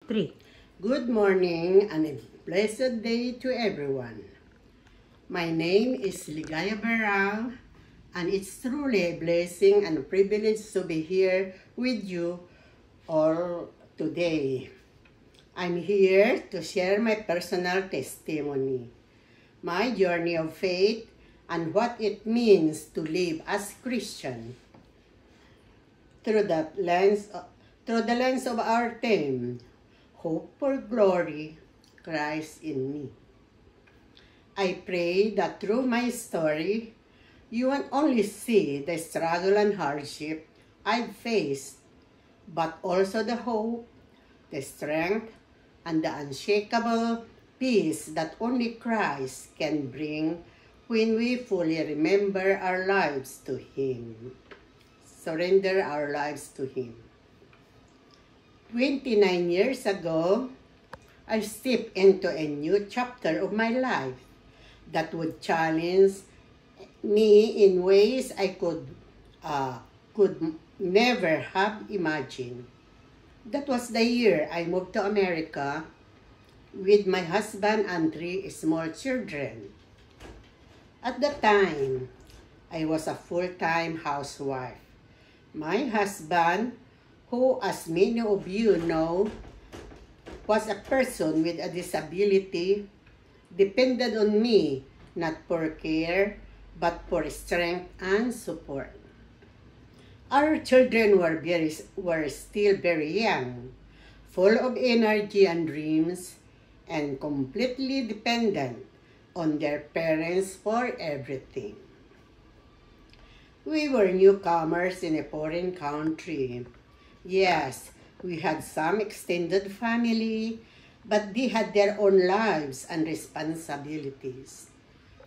3. Good morning and a blessed day to everyone. My name is Ligaya Barao, and it's truly a blessing and a privilege to be here with you all today. I'm here to share my personal testimony, my journey of faith, and what it means to live as Christian. Through the lens of our theme, Hope for Glory, Christ in Me. I pray that through my story, you won't only see the struggle and hardship I've faced, but also the hope, the strength, and the unshakable peace that only Christ can bring when we fully remember our lives to Him. Surrender our lives to Him. 29 years ago, I stepped into a new chapter of my life that would challenge me in ways I could never have imagined. That was the year I moved to America with my husband and 3 small children. At the time, I was a full-time housewife. My husband, who, as many of you know, was a person with a disability, depended on me not for care, but for strength and support. Our children were still very young, full of energy and dreams, and completely dependent on their parents for everything. We were newcomers in a foreign country. Yes, we had some extended family, but they had their own lives and responsibilities.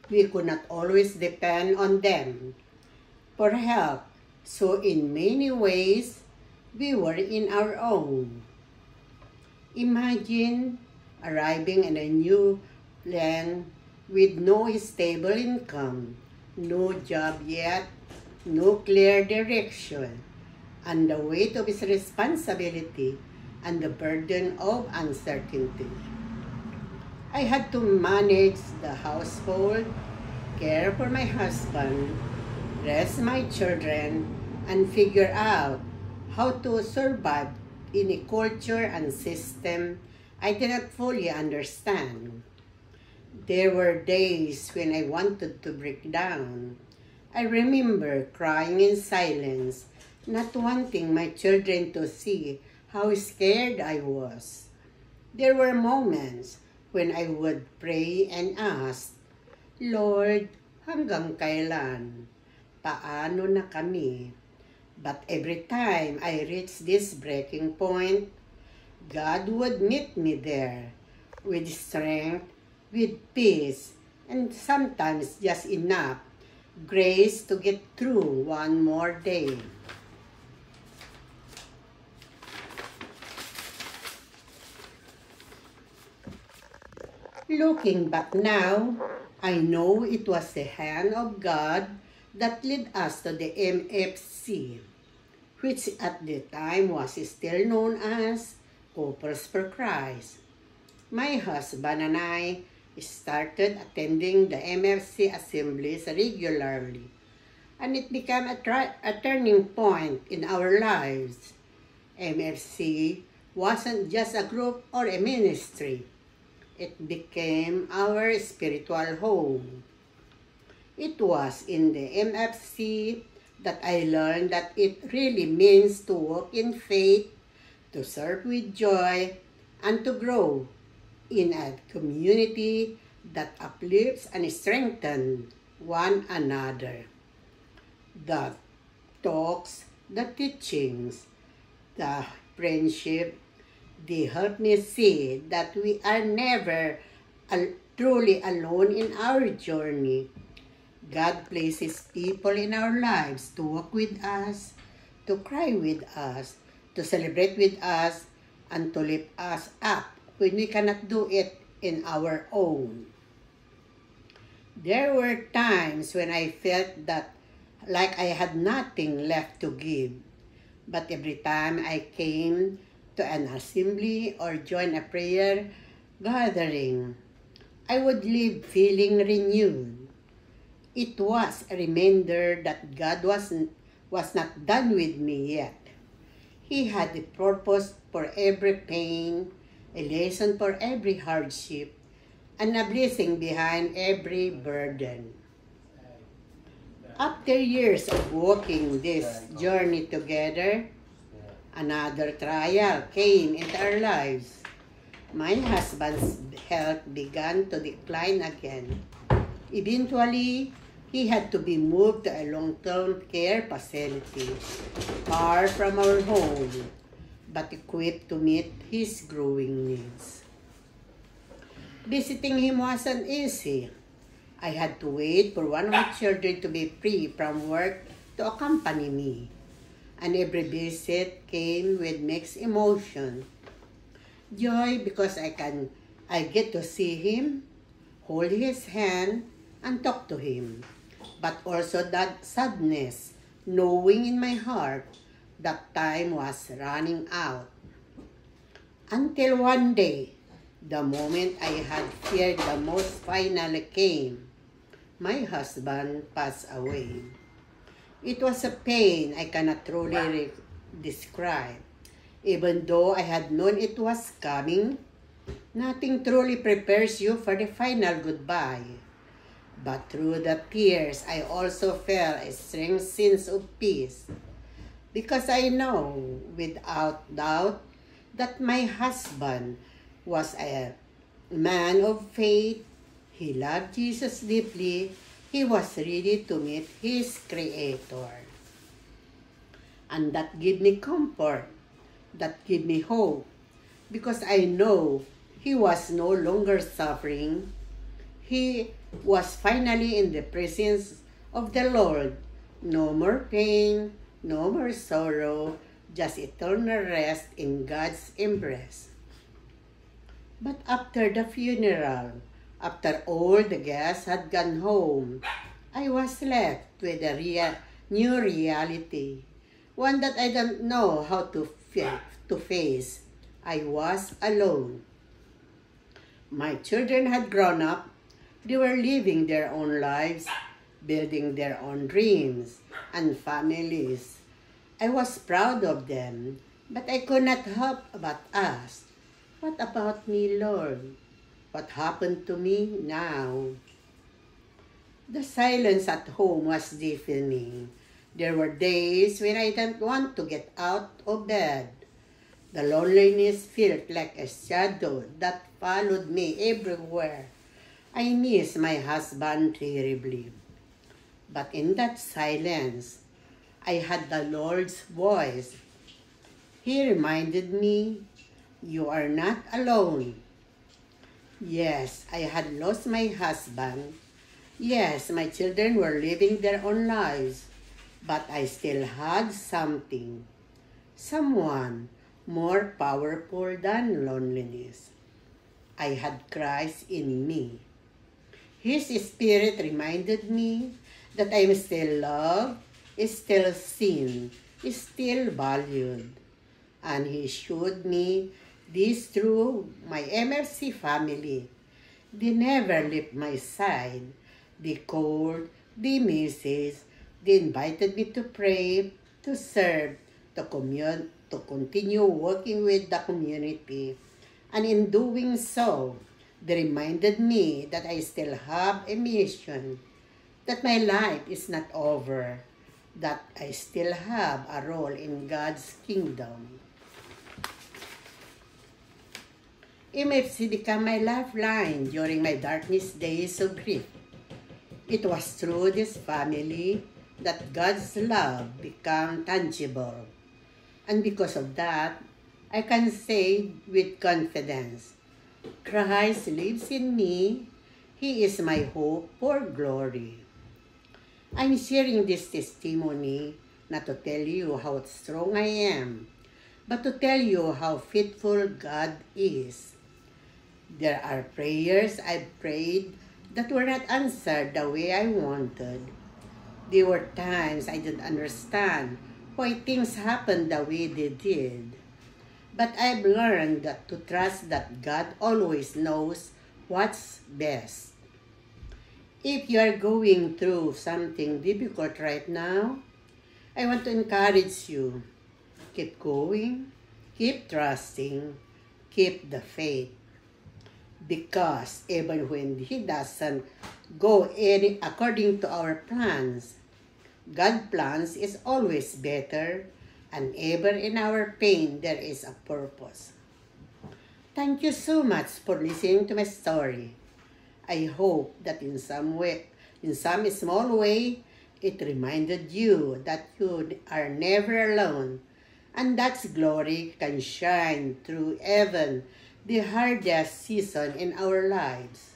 We could not always depend on them for help, so in many ways, we were in our own. Imagine arriving in a new land with no stable income, no job yet, no clear direction, and the weight of his responsibility and the burden of uncertainty. I had to manage the household, care for my husband, raise my children, and figure out how to survive in a culture and system I did not fully understand. There were days when I wanted to break down. I remember crying in silence, not wanting my children to see how scared I was. There were moments when I would pray and ask, Lord, hanggang kailan? Paano na kami? But every time I reached this breaking point, God would meet me there with strength, with peace, and sometimes just enough grace to get through one more day. Looking back now, I know it was the hand of God that led us to the MFC, which at the time was still known as Couples for Christ. My husband and I started attending the MFC assemblies regularly, and it became a turning point in our lives. MFC wasn't just a group or a ministry. It became our spiritual home. It was in the MFC that I learned that it really means to walk in faith, to serve with joy, and to grow in a community that uplifts and strengthens one another. The talks, the teachings, the friendship, they help me see that we are never truly alone in our journey. God places people in our lives to walk with us, to cry with us, to celebrate with us, and to lift us up when we cannot do it in our own. There were times when I felt that like I had nothing left to give. But every time I came to an assembly or join a prayer gathering, I would leave feeling renewed. It was a reminder that God was not done with me yet. He had a purpose for every pain, a lesson for every hardship, and a blessing behind every burden. After years of walking this journey together, another trial came into our lives. My husband's health began to decline again. Eventually, he had to be moved to a long-term care facility, far from our home, but equipped to meet his growing needs. Visiting him wasn't easy. I had to wait for one of my children to be free from work to accompany me, and every visit came with mixed emotion. Joy because I get to see him, hold his hand, and talk to him. But also that sadness, knowing in my heart that time was running out. Until one day, the moment I had feared the most finally came. My husband passed away. It was a pain I cannot truly describe. Even though I had known it was coming, nothing truly prepares you for the final goodbye. But through the tears, I also felt a strange sense of peace. Because I know, without doubt, that my husband was a man of faith. He loved Jesus deeply. He was ready to meet his Creator. And that gave me comfort. That gave me hope. Because I know he was no longer suffering. He was finally in the presence of the Lord. No more pain, no more sorrow, just eternal rest in God's embrace. But after the funeral, after all the guests had gone home, I was left with a new reality, one that I don't know how to face. I was alone. My children had grown up. They were living their own lives, building their own dreams and families. I was proud of them, but I could not help but ask, what about me, Lord? What happened to me now? The silence at home was deafening. There were days when I didn't want to get out of bed. The loneliness felt like a shadow that followed me everywhere. I miss my husband terribly. But in that silence, I had the Lord's voice. He reminded me, you are not alone. Yes, I had lost my husband. Yes, my children were living their own lives. But I still had something. Someone more powerful than loneliness. I had Christ in me. His Spirit reminded me that I am still loved, still seen, still valued. And He showed me this through my MFC family. They never left my side. They called, they messaged, they invited me to pray, to serve, to continue working with the community. And in doing so, they reminded me that I still have a mission, that my life is not over, that I still have a role in God's kingdom. MFC became my lifeline during my darkest days of grief. It was through this family that God's love became tangible. And because of that, I can say with confidence, Christ lives in me. He is my hope for glory. I'm sharing this testimony not to tell you how strong I am, but to tell you how faithful God is. There are prayers I've prayed that were not answered the way I wanted. There were times I didn't understand why things happened the way they did. But I've learned that to trust that God always knows what's best. If you are going through something difficult right now, I want to encourage you. Keep going, keep trusting, keep the faith. Because even when He doesn't go according to our plans, God's plans is always better, and even in our pain, there is a purpose. Thank you so much for listening to my story. I hope that in some small way, it reminded you that you are never alone, and that glory can shine through even the hardest season in our lives.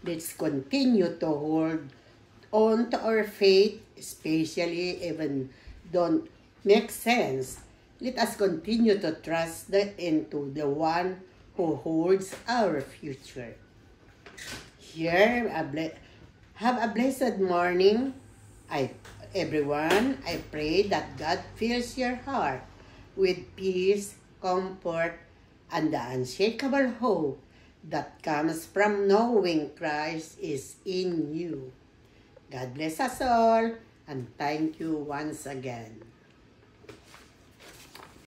Let's continue to hold on to our faith, especially even don't make sense. Let us continue to trust into the one who holds our future. Have a blessed morning, everyone. I pray that God fills your heart with peace, comfort, and the unshakable hope that comes from knowing Christ is in you. God bless us all, and thank you once again.